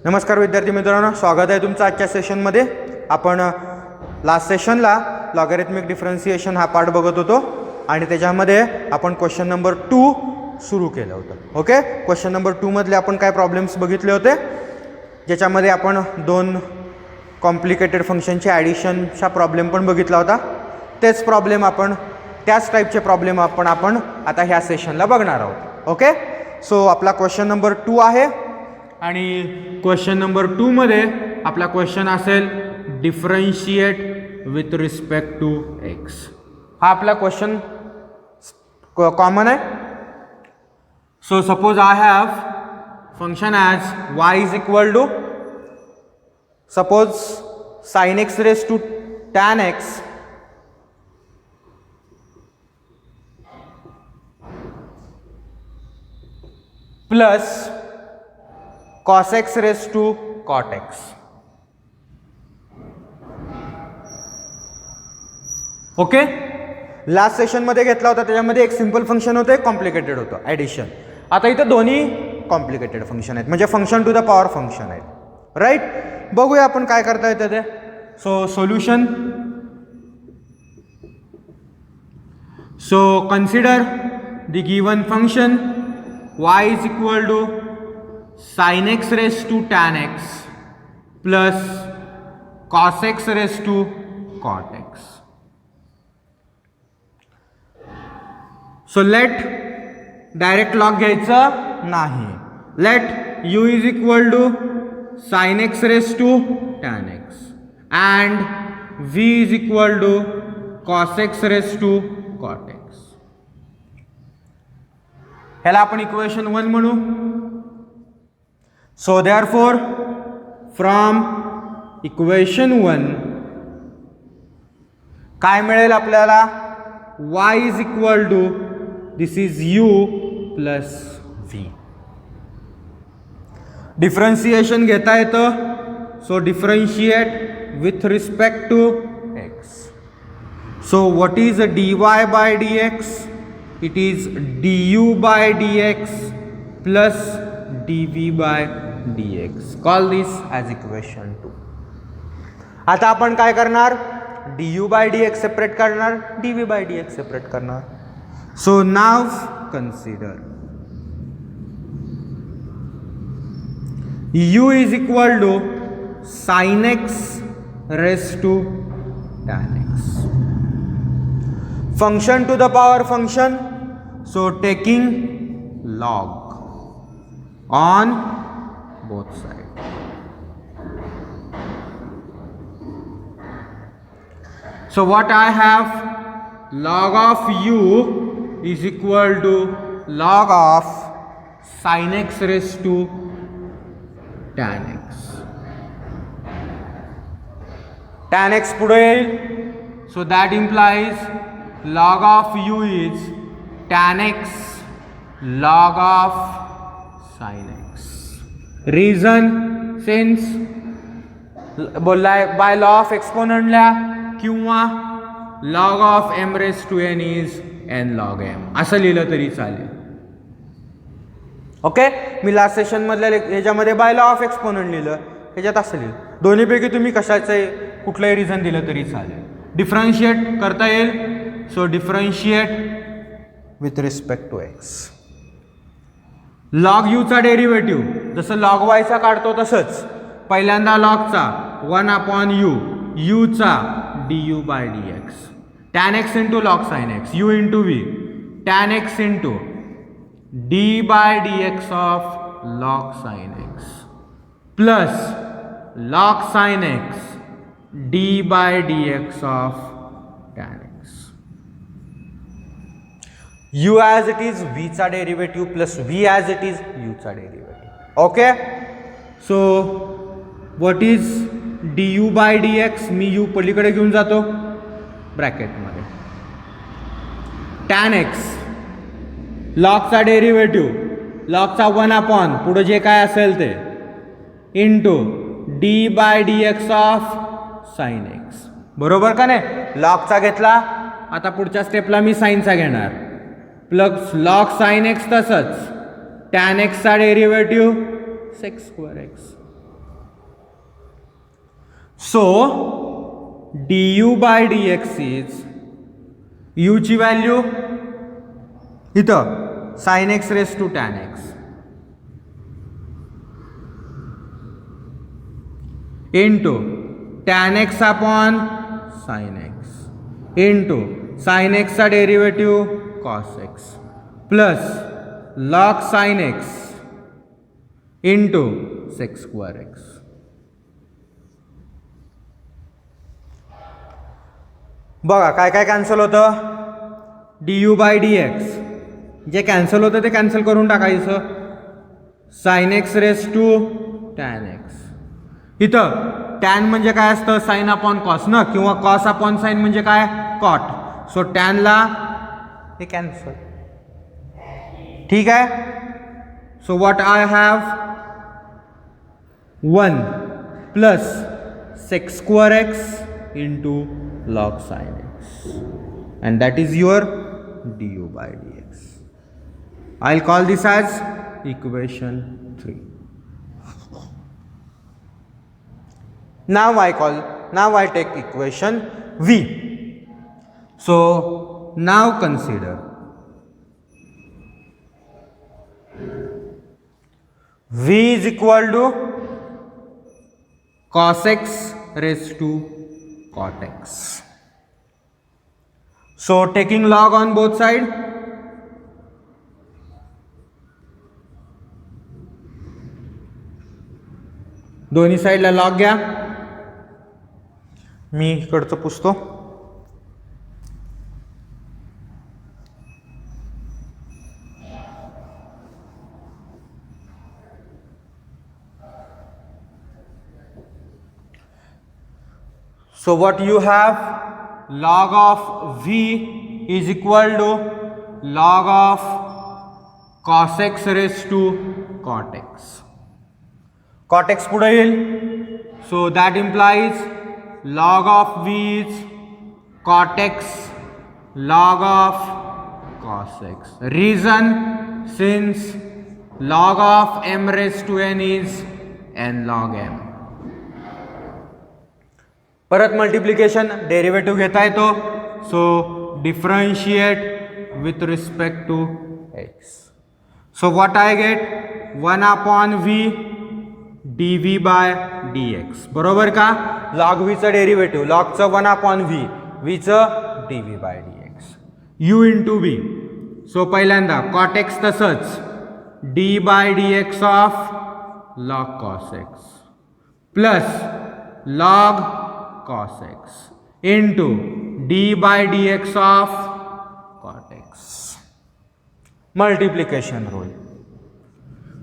नमस्कार विद्यार्थी मित्रांनो, स्वागत आहे तुमचं आजच्या सेशनमध्ये. आपण लास्ट सेशनला लॉगॅरिथमिक डिफरन्शिएशन हा पार्ट बघत होतो आणि त्याच्यामध्ये आपण क्वेश्चन नंबर 2 सुरू केलं होतं. ओके, क्वेश्चन नंबर 2 मधले आपण काय प्रॉब्लेम्स बघितले होते, ज्याच्यामध्ये आपण दोन कॉम्प्लिकेटेड फंक्शनचे ॲडिशनचा प्रॉब्लेम पण बघितला होता. तेच प्रॉब्लेम आपण त्याच टाईपचे प्रॉब्लेम आपण आता ह्या सेशनला बघणार आहोत. ओके, सो आपला क्वेश्चन नंबर 2 आहे आणि क्वेश्चन नंबर 2 मध्ये आपला क्वेश्चन असेल differentiate with respect to x. हा आपला क्वेश्चन कॉमन आहे. So suppose I have function as y is equal to suppose sin x raise to tan x plus cos x raise to cot x. Okay, last सेशनमध्ये घेतला होता, त्याच्यामध्ये एक simple function होतं, एक कॉम्प्लिकेटेड होतं addition. आता इथं दोन्ही कॉम्प्लिकेटेड फंक्शन आहेत, म्हणजे function to the power function आहेत. राईट, बघूया आपण काय करता येतं ते. So solution. So consider the given function y is equal to sin x raised to tan x plus cos x raised to cot x. So let direct log घ्यायचं नाही. Let u is equal to sin x raised to tan x and v is equal to cos x raised to cot x. ह्याला आपण equation 1 म्हणू. So therefore from equation 1 काय मिळेल आपल्याला, y is equal to this is u plus v. Differentiation घेता येतं. So differentiate with respect to x. So what is dy by dx? It is du by dx plus dv by dx. Call this as equation 2. आता आपण काय करणार, du by dx separate करणार, dv by dx separate करणार. So now consider u is equal to sin x raised to tan x. Function to the power function, so taking log on both sides. So what I have, log of u is equal to log of sin x raised to tan x. Tan x पुढे येईल, so that implies log of u is tan x log of sin x. Reason, since बोललाय by law of एक्सपोनंटला किंवा log of m raised to n is n log m असं लिहिलं तरी चालेल. Okay, मी last session मधल्या ह्याच्यामध्ये bye law of exponent लिहिलं, ह्याच्यात असं लिहिलं. दोन्हीपैकी तुम्ही कशाचं कुठलंही रिझन दिलं तरी चालेल. डिफरन्शिएट करता येईल. So differentiate with respect to x. Log u चा डेरिव्हेटिव्ह जसं लॉग वाय चा काढतो तसंच पहिल्यांदा लॉगचा 1/u, u चा du by dx, tan x into log sin x, u into v, tan x into d by dx of log sin x plus log sin x d by dx of tan x. u as it is v चा derivative plus v as it is u चा derivative. Okay, so what is du by dx, me u पलीकडे घेऊन जातो ब्रॅकेटमध्ये. tan x लॉगचा derivative, लॉगचा 1/, पुढे जे काय असेल ते, into d by dx of sin x. बरोबर का नाही, लॉगचा घेतला, आता पुढच्या स्टेपला मी साईनचा घेणार, प्लस लॉग साइन एक्स तसंच, टॅन एक्सचा derivative sec square x. So du by dx is u ची व्हॅल्यू इथं sin x race to tan x into tan x upon sin x into sin x चा derivative cos x plus log sin x into sec square x. बघा काय काय cancel होतं. du by dx जे cancel होतं ते cancel करून टाकायचं. sin x race to tan x. इथं tan म्हणजे काय असतं sin अपॉन cos ना, किंवा cos अपॉन sin म्हणजे काय cot. सो tan ला हे कॅन्सल. ठीक आहे. So what I have 1 plus sec square x into log sin x and that is your du by dx. I'll call this as equation 3. Now I take equation v. So now consider v is equal to cos x raised to cot x. So taking log on both sides, दोन्ही साइडला log घ्या. मी इकडचं पुसतो. So what you have, log of v is equal to log of cos x raised to cot x. Cot x पुढे येईल. So that implies log of v is cot x log of cos x. Reason, since log of m raised to n is n log m. परत multiplication derivative घेता येतो. So differentiate with respect to x. So what I get 1 upon v dv by dx. बरोबर का. Log v चं derivative, लॉगचं 1 upon v, v चं dv by dx. u into v. So पहिल्यांदा cot x तसंच d by dx of log cos x plus log cos x into d by dx of cot x. Multiplication rule.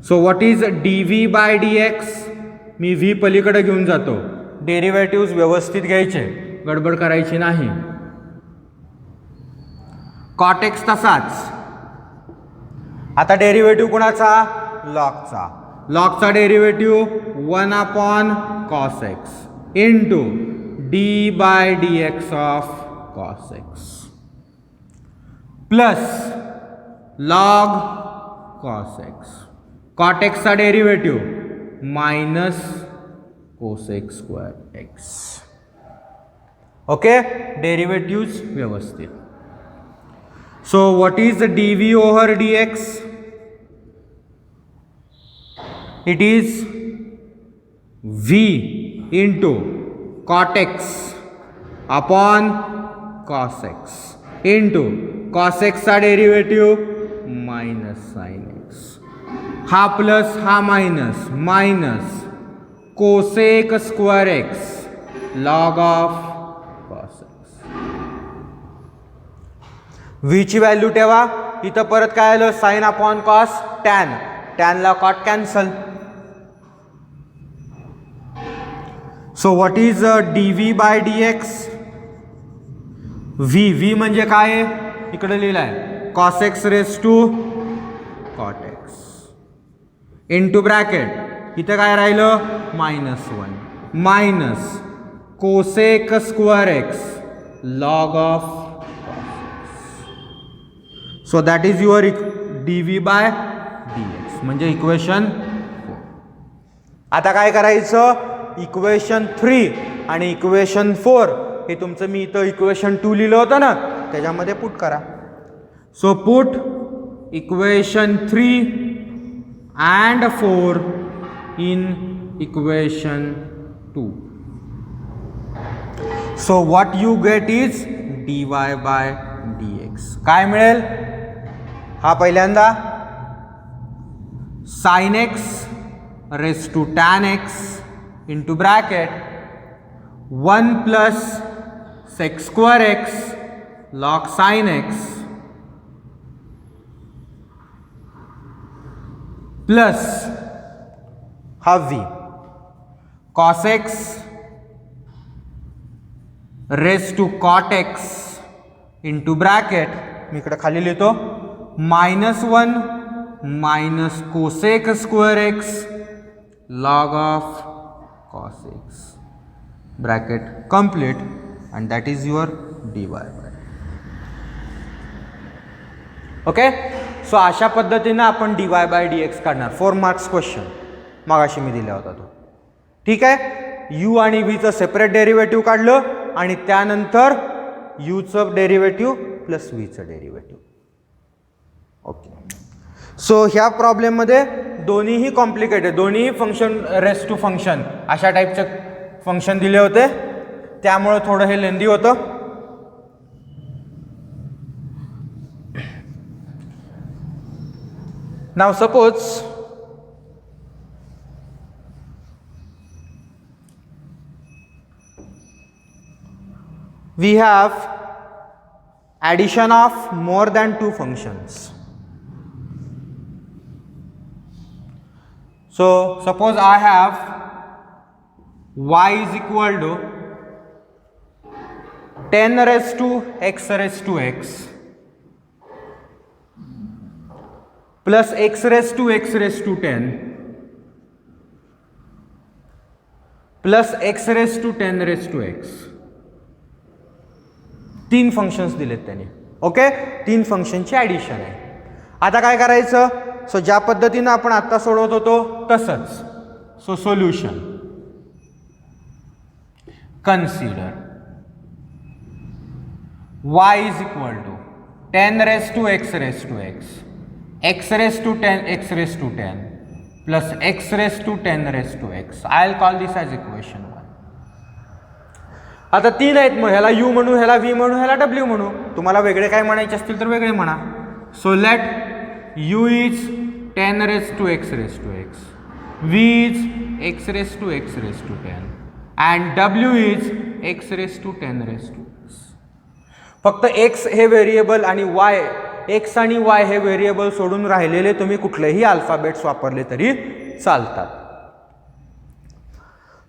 So what is dv by dx? Me v पलीकडे घेऊन जातो. Derivative व्यवस्थित घ्यायचे, गडबड करायची नाही. cot x तसाच. आता डेरिव्हेटिव्ह कोणाचा, लॉगचा. लॉगचा derivative 1 upon cos x into d by dx of cos x plus log cos x. cot x चा derivative minus cosec square x. Okay, derivative व्यवस्थित. So what is dv over dx? It is v into cot x upon cos x into cos x चा derivative minus sin x. हा plus हा minus minus cosec square x log of cos x. v ची value ठेवा. इथं परत काय आलं, sin upon cos tan. tan ला cot cancel. So what is dv by dx? v म्हणजे काय, इकडे लिहिलाय cos x race to cot x into bracket, इथं काय राहिलं -1 minus cosec square x log of cos x. So that is your dv by dx म्हणजे equation 4. आता काय करायचं, इक्वेशन 3 आणि इक्वेशन 4 हे तुमचं मी इथं इक्वेशन 2 लिहिलं होतं ना, त्याच्यामध्ये पुट करा. So put equation 3 and 4 in equation 2. So what you get is dy by dx. काय मिळेल? हा पहिल्यांदा sin x raised to tan x into bracket 1 plus sec square x log sin x plus हा v cos x race to cot x into bracket मी इकडे खाली लिहितो -1 minus cosec square x log of cos x bracket complete and that is your dy. Okay, so अशा पद्धतीने आपण dy by dx काढणार. 4 marks question मागाशी मी दिला होता तो. ठीक आहे, u आणि v चं सेपरेट डेरिव्हेटिव्ह काढलं आणि त्यानंतर u चं डेरिव्हेटिव्ह प्लस v चं डेरिव्हेटिव्ह. ओके, सो ह्या प्रॉब्लेममध्ये दोन्हीही कॉम्प्लिकेटेड, दोन्ही फंक्शन रेस टू फंक्शन अशा टाईपचे फंक्शन दिले होते, त्यामुळे थोडं हे लेंदी होतं. Now suppose we have addition of more than 2 functions. So suppose I have y is equal to 10 raised to x raised to x plus x raised to 10 plus x raised to 10 raised to x. 3 functions दिलेत त्यांनी. Okay, 3 फंक्शनची addition आहे. आता काय करायचं? So ज्या पद्धतीनं आपण आत्ता सोडवत होतो तसंच. So solution consider y is equal to 10 raised to x raised to x x raised to 10 x raised to 10 plus x raised to 10 raised to x. I'll call this as equation 1. आता 3 आहेत, मग ह्याला u म्हणू, ह्याला v म्हणू, ह्याला w म्हणू. तुम्हाला वेगळे काय म्हणायचे असतील तर वेगळे म्हणा. So let u is 10 raised to x raised to x, v is x raised to x raised to 10 and w is x raised to 10 raised to x. फक्त x हे व्हेरिएबल आणि y x आणि y हे variable सोडून राहिलेले तुम्ही कुठलेही alphabets वापरले तरी चालतात.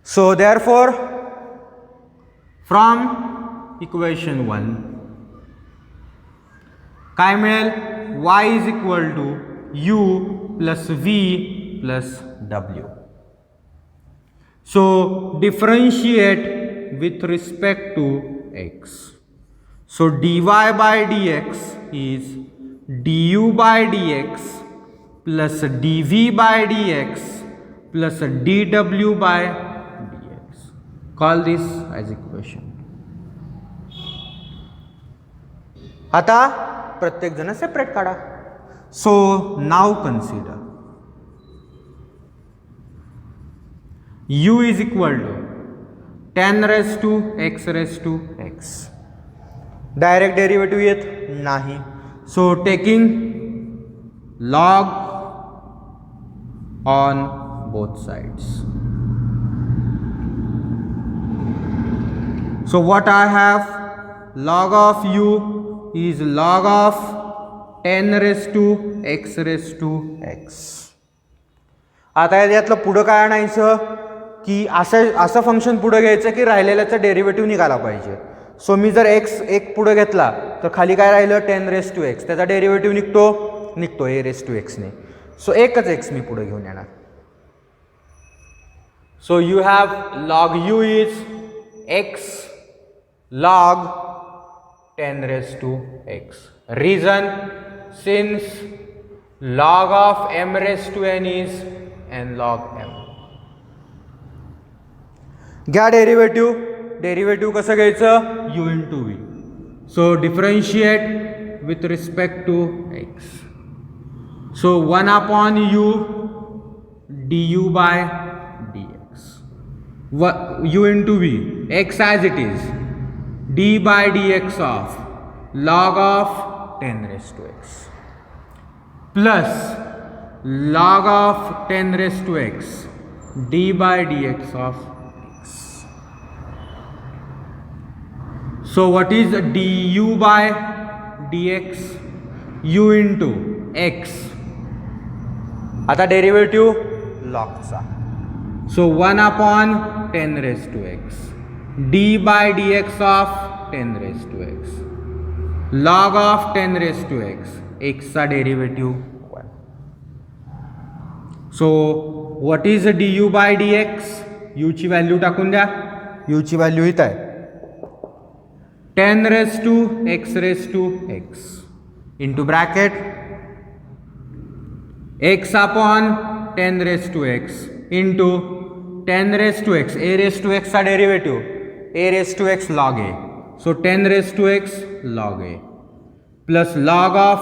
सो देअरफॉर फ्रॉम इक्वेशन 1 काय मिळेल? y is equal to u plus v plus w. So differentiate with respect to x. So dy by dx is du by dx plus dv by dx plus dw by dx. Call this as equation. आता प्रत्येक जण separate काढा. So now consider u is equal to 10 raised to x raised to x. Direct derivative येत नाही. So taking log on both sides. So what I have? Log of u is log of 10 raised to x raised to x. आता यातलं पुढं काय आणायचं की असं function पुढं घ्यायचं की राहिलेल्याचा डेरिव्हेटिव्ह निघाला पाहिजे. सो मी जर x एक पुढे घेतला तर खाली काय राहिलं? 10 raised to x. त्याचा डेरिव्हेटिव्ह निघतो a raised to x ने. सो एकच x मी पुढे घेऊन येणार. So you have log u is x log 10 raised to x. Reason, since log of m raised to n is n log m. घ्या derivative कसं घ्यायचं u into v. So differentiate with respect to x. So 1 upon u du by dx. u into v, x as it is, d by dx of log of 10 raised to x plus log of 10 raised to x d by dx of x. So what is du by dx? u into x. आता derivative लॉगचा. So 1 upon 10 raise to x d by d x of 10 raise to x log of 10 raise to x एक्सचा derivative 1. So what is d u by d x? यूची value टाकून द्या. यूची value इथं आहे 10 raise to x into bracket x upon 10 raised to x into 10 raised to x, a raised to x चा derivative a raised to x log a. So 10 raised to x log a plus log of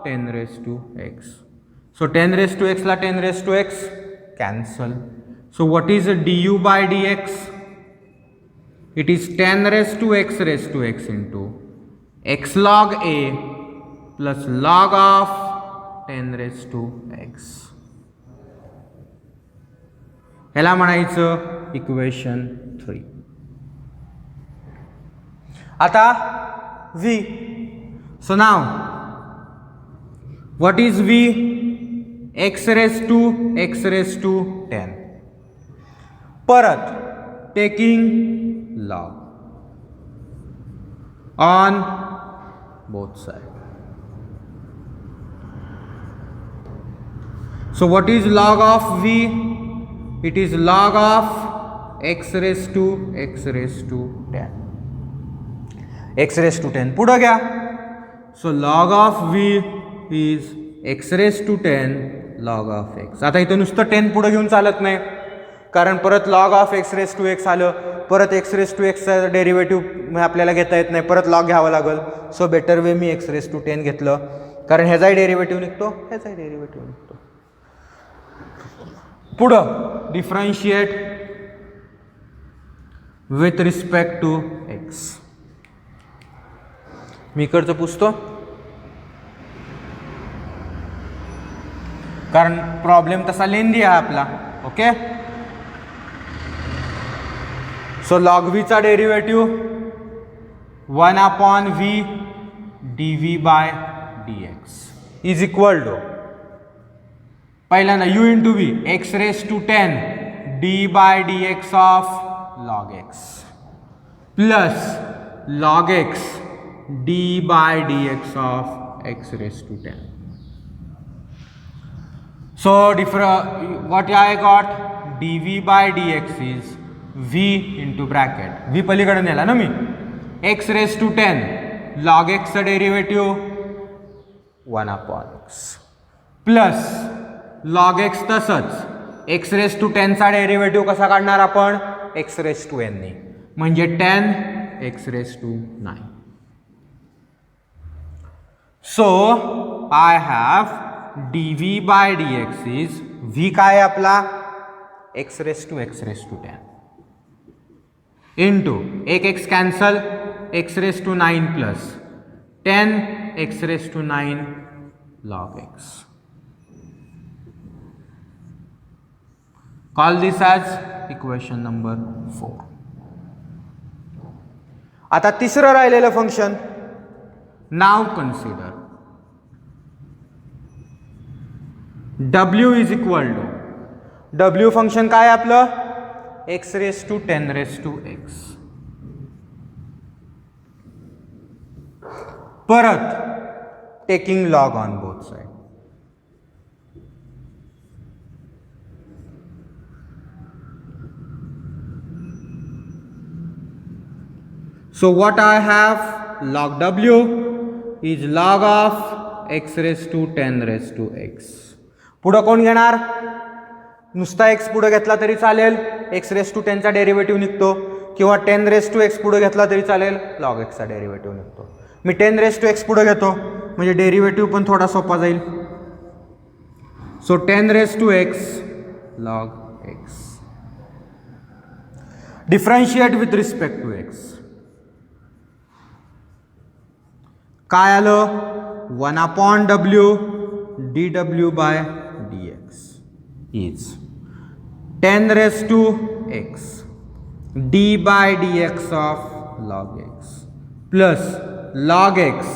10 raised to x. So 10 raised to x ला 10 raised to x cancel. So what is du by dx? It is 10 raised to x into x log a plus log of 10 raised to x. ह्याला म्हणायचं equation 3. आता v. So now what is v? x raised to 10. परत taking log on both sides. So what is log of v? It is log of x raised to 10. x raised to 10 पुढं घ्या. So log of v is x raised to 10 log of x. आता इथं नुसतं 10 पुढं घेऊन चालत नाही, कारण परत log of x raised to x आलं, परत x raised to x चा डेरिव्हेटिव्ह आपल्याला घेता येत नाही, परत log घ्यावं लागेल. So better way me x raised to 10 घेतलं, कारण ह्याचाही डेरिव्हेटिव्ह निघतो, ह्याचाही डेरिव्हेटिव्ह निघतो. पुढं differentiate with respect to x. मी इकडचं पुसतो कारण प्रॉब्लेम तसा लेंदी आहे आपला. ओके. सो लॉग व्हीचा derivative 1 upon v d v by d x is equal to पहिल्यांदा u into v x raise to 10 d by d x of log x plus log x d by d x of x raise to 10. So what I got dv by dx is v into bracket v पलीकडे नेला ना मी x raise to 10 log x चा derivative 1 upon x plus log x तसंच x raise to 10 चा derivative कसा काढणार आपण x रेस टू n ने म्हणजे 10 x race to 9. So I have dv by dx is v काय आहे आपला x रेस टू 10 इंटू एक x cancel x race to 9 plus 10 x race to 9 log x. Call this as equation number 4. आता तिसरं राहिलेलं function. नाव consider w is equal to w function काय आहे आपलं x raise to 10 raise to x. परत taking log on both side. So what I have log w is log of x raised to 10 raised to x. पुढं कोण घेणार? नुसता x पुढं घेतला तरी चालेल, एक्स रेस टू 10चा डेरिव्हेटिव्ह निघतो, किंवा 10 रेस टू एक्स पुढे घेतला तरी चालेल, लॉग एक्सचा डेरिव्हेटिव्ह निघतो. मी 10 रेस टू एक्स पुढे घेतो म्हणजे डेरिव्हेटिव्ह पण थोडा सोपा जाईल. So 10 raise to x log x. Differentiate with respect to x. काय आलं? 1/w dw by dx is 10 raised to x d by dx of log x plus log x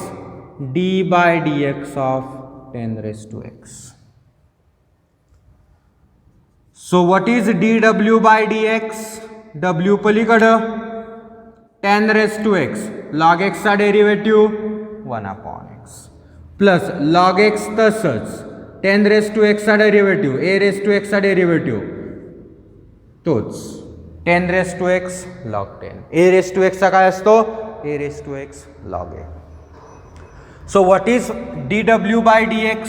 d by dx of 10 raised to x. So what is dw by dx? w पलीकडं 10 raised to x log x चा derivative 1/x plus log x तसंच 10 raise to x चा derivative a raise to x चा derivative तोच 10 raise to x log 10. a raise to x चा काय असतो? a raise to x log a. So what is dw by dx?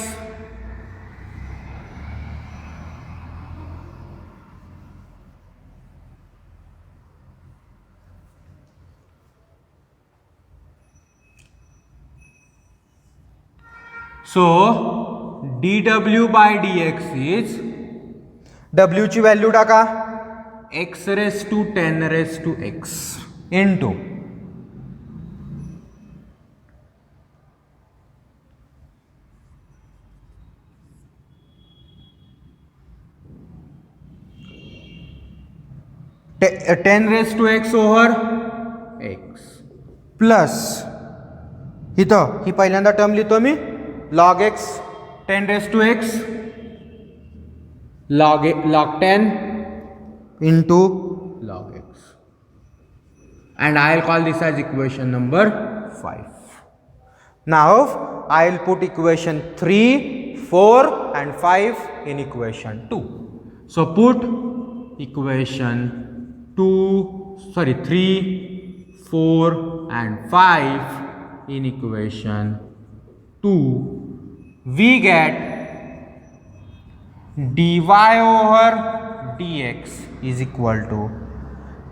So dw by dx is w ची value टाका x raise to 10 raise to x into ten raise to x over x plus इथं ही पहिल्यांदा term लिहितो मी log x 10 raised to x log 10 into log x, and I'll call this as equation number 5. Now I'll put equation 3, 4 and 5 in equation 2. So put equation 3, 4 and 5 in equation 2. We get dy over dx is equal to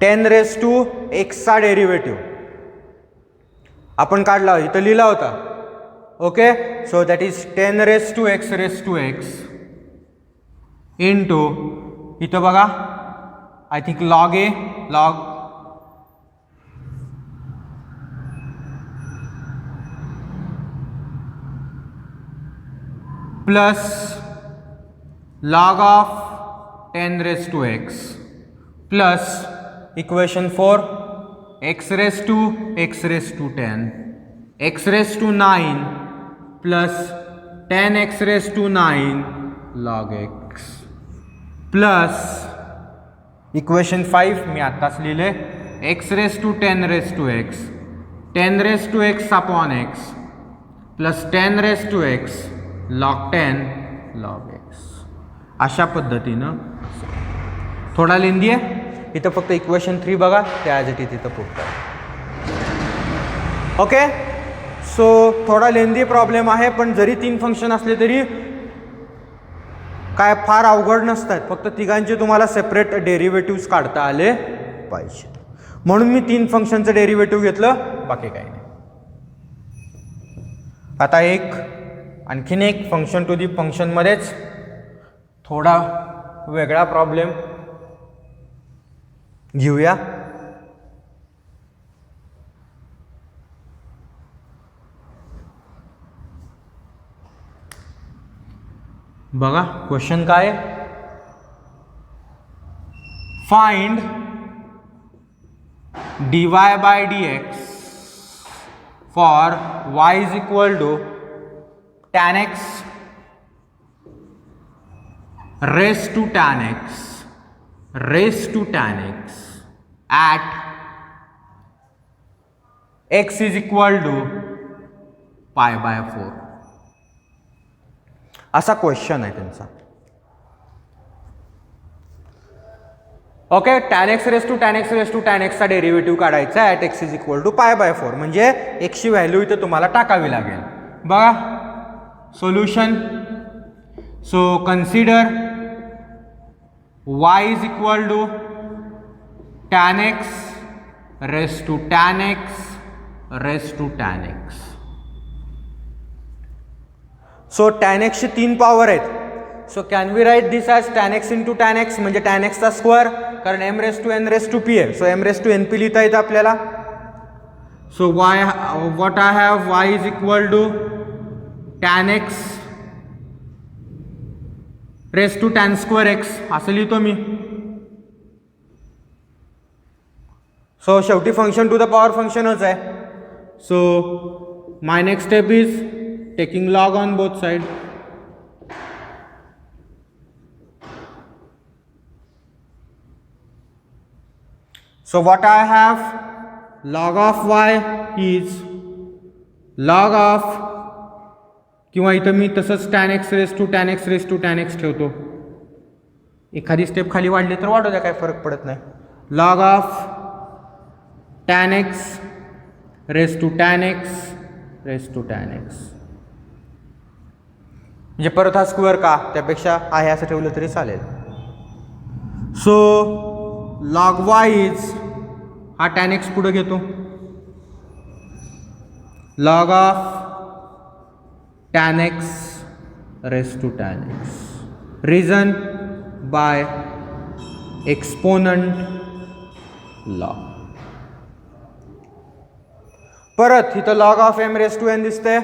10 raised to x चा derivative आपण काढला इथं लिहिला होता. Okay, so that is 10 raised to x into इथं बघा I think log a log plus log of 10 raised to x plus equation 4 x raised to 10 x raised to 9 plus 10x raised to 9 log x plus equation 5 मी आत्ताच लिहिले x raised to 10 raised to x 10 raised to x upon x plus 10 raised to x log 10 log x. अशा पद्धतीनं थोडा लेंदी आहे. इथं फक्त equation 3 बघा त्यासाठी तिथं पुट करा. ओके, सो थोडा लेंदी प्रॉब्लेम आहे, पण जरी 3 फंक्शन असले तरी काय फार अवघड नसतात. फक्त तिघांचे तुम्हाला सेपरेट डेरिव्हेटिव्ह्ज काढता आले पाहिजे म्हणून मी 3 फंक्शनचं डेरिव्हेटिव्ह घेतलं, बाकी काही नाही. आता आणखीन एक फंक्शन टू दी फंक्शनमध्येच थोडा वेगळा प्रॉब्लेम घेऊया. बघा क्वेश्चन काय आहे. Find dy by dx for y is equal to tan x raised to tan x at x is equal to pi by 4. असा क्वेश्चन आहे त्यांचा. Okay, tan x raised to tan x चा derivative काढायचा at x is equal to pi by 4 म्हणजे x ची value इथे तुम्हाला टाकावी लागेल. बघा solution. So consider y is equal to tan x raised to tan x raised to tan x. So tan x ची 3 पॉवर आहेत. So can we write this as tan x into tan x म्हणजे tan x चा square, कारण m raise to n raise to p आहे. So m raise to n p लिहिता येतं आपल्याला. So what I have y is equal to tan x race to tan square x असं लिहितो मी. So शेवटी फंक्शन टू द पॉवर फंक्शनच आहे. So my next step is taking log on both side. So what I have, log of y is log of, किंवा इथं मी तसंच tan x race to tan x race to tan x ठेवतो. एखादी step खाली वाढली तर वाढू द्या, काय फरक पडत नाही. log of tan x race to tan x race to tan x. म्हणजे परत हा स्क्वेअर का, त्यापेक्षा आहे असं ठेवलं तरी चालेल. सो log y इज, हा tan x पुढे घेतो, log of tan x race to tan x. Reason by exponent law. परत इथं log of m raise to n दिसते,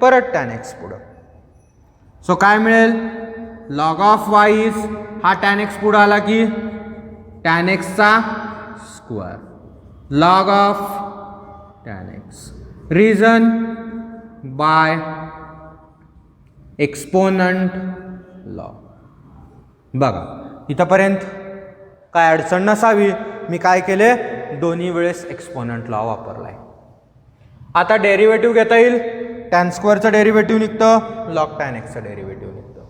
परत tan x पुढं. सो काय मिळेल, log of y इज, हा tan x पुढं आला की tan x चा square, log of tan x. Reason by exponent law. बघा इथंपर्यंत काय अडचण नसावी. मी काय केले, दोन्ही वेळेस एक्सपोनंट लॉ वापरलाय. आता डेरिव्हेटिव्ह घेता येईल. tan स्क्वेअरचं डेरिव्हेटिव्ह निघतं, log tan x चं डेरिव्हेटिव्ह निघतं.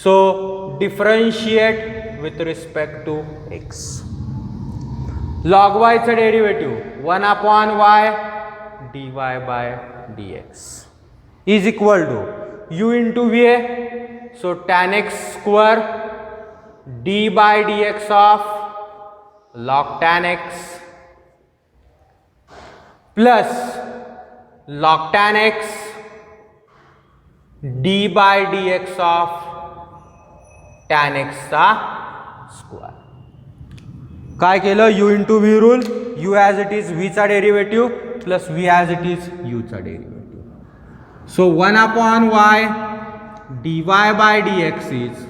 So differentiate with respect to x. log y चं derivative 1 upon y dy by dx is equal to u into v आहे. So tan x square d by dx of log tan x plus log tan x d by dx of tan x चा square. काय केलं, u into v rule, u as it is v चा derivative plus v as it is u चा derivative. So 1 upon y dy by dx is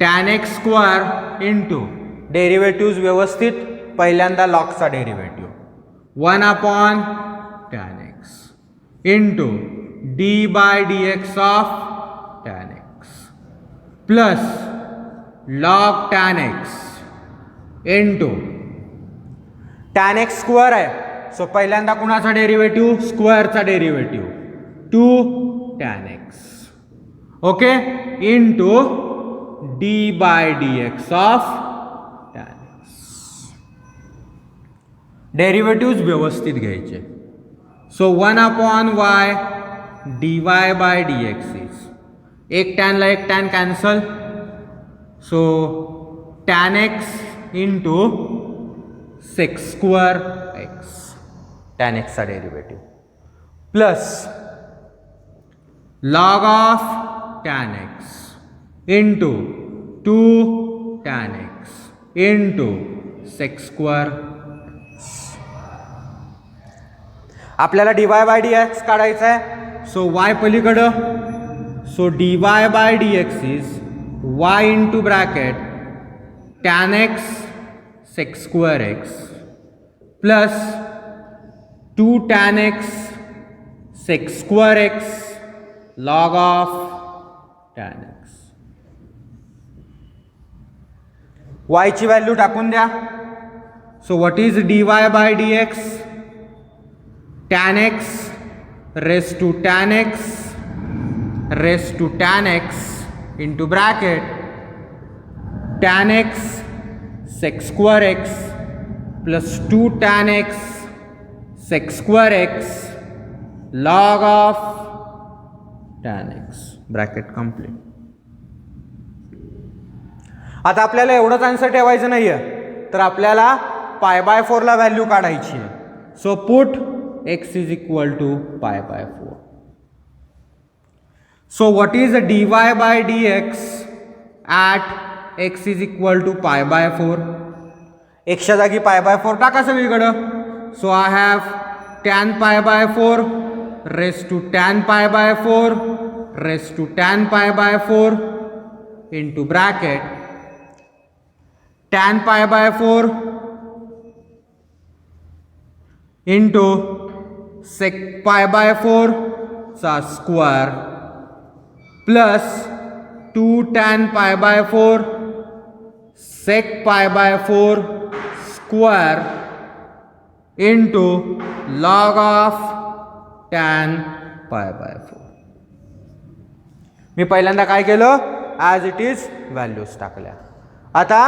tan x square into derivative व्यवस्थित, पहिल्यांदा log चा derivative 1 upon tan x into d by dx of tan x plus log tan x into tan x square आहे. So पहिल्यांदा कुणाचा derivative, स्क्वेअरचा derivative 2 tan x. Okay, into d by dx of tan x. Derivative व्यवस्थित घ्यायचे. So 1 upon y dy by dx is, एक tan ला एक tan cancel. So tan x into sec square x, tan x चा derivative plus log of tan x into 2 tan x into sec square. आपल्याला dy by dx काढायचा आहे. So y पलीकडं, so dy by dx is y into bracket tan x sec square x plus 2 tan x sec square x log of tan x. y ची value टाकून द्या. So what is dy by dx, tan x race to tan x race to tan x into bracket tan x sec square x plus 2 tan x sec square x log of tan x bracket complete. आता आपल्याला एवढंच answer ठेवायचं नाहीये, तर आपल्याला π/4 ला value काढायची आहे. So put x is equal to π/4. So what is dy/dx at x is equal to π/4. एक्सच्या जागी π/4 टाका सगळीकडं. So I have tan π/4 raise to tan π/4 raise to tan π/4 into bracket tan π/4 into sec π/4 चा square plus 2 tan π/4 sec π/4 square into log of tan π/4. मी पहिल्यांदा काय केलं, as it is values टाकल्या. आता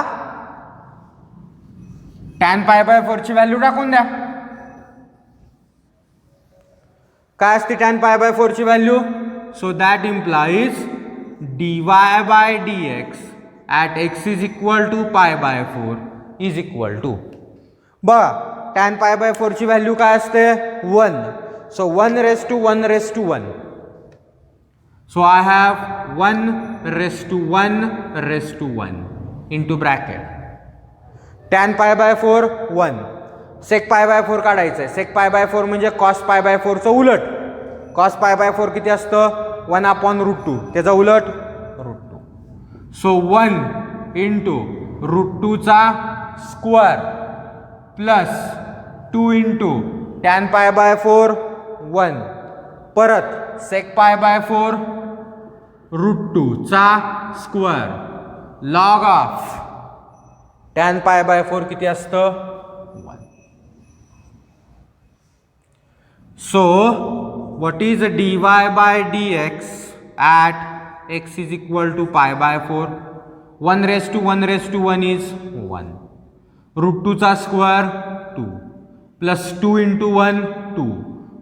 tan π/4 ची व्हॅल्यू टाकून द्या. काय असते tan π/4 ची value? So that implies dy/dx at x is equal to π/4 is equal to, बघा tan π/4 ची व्हॅल्यू काय असते? 1. So 1 raise to 1 raise to 1. So I have 1 raised to 1 raised to 1 into bracket. Tan π/4 1. sec π/4 काढायचं आहे. sec π/4 म्हणजे cos π/4 चं उलट. cos π/4 किती असतं? 1/√2. त्याचा उलट √2. सो 1 इंटू √2 चा स्क्वेअर प्लस 2 इंटू tan π/4 1 परत sec π/4 √2 चा स्क्वेअर लॉग ऑफ tan π/4 किती असतं? 1. So what is dy/dx at x is equal to π/4? 1 raise to 1 raise to 1 is 1. √2 चा स्क्वेअर 2 प्लस 2 इंटू 1 2.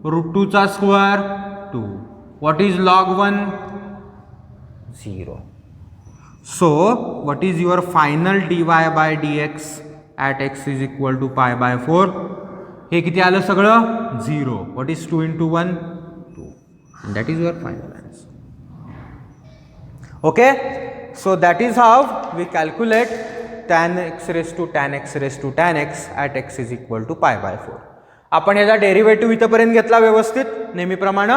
√2 चा square 2. What is log 1? 0. So what is your final dy/dx at x is equal to π/4? हे किती आलं सगळं? 0. What is 2 into 1? 2. And that is your final answer. Okay? So that is how we calculate tan x raised to tan x raised to tan x at x is equal to π/4. आपण याचा derivative इथपर्यंत घेतला व्यवस्थित नेहमीप्रमाणे.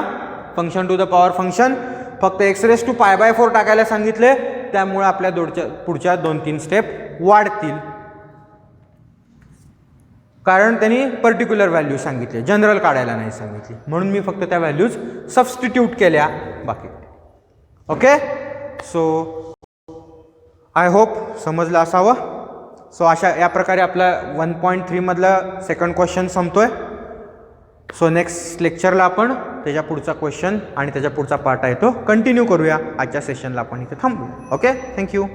Function to the power function. फक्त x race to π/4 टाकायला सांगितले, त्यामुळे आपल्या पुढच्या 2-3 स्टेप वाढतील, कारण त्यांनी पर्टिक्युलर व्हॅल्यू सांगितले, जनरल काढायला नाही सांगितली. म्हणून मी फक्त त्या व्हॅल्यूज सबस्टिट्यूट केल्या बाकी. ओके. सो आय होप समजलं असावं. सो या प्रकारे आपला 1.3 मधला सेकंड क्वेश्चन संपतोय. सो नेक्स्ट लेक्चरला आपण त्याच्या पुढचा क्वेश्चन आणि त्याच्या पुढचा पार्ट आहे तो कंटिन्यू करूया. आजच्या सेशनला आपण इथे थांबू. ओके. थँक्यू.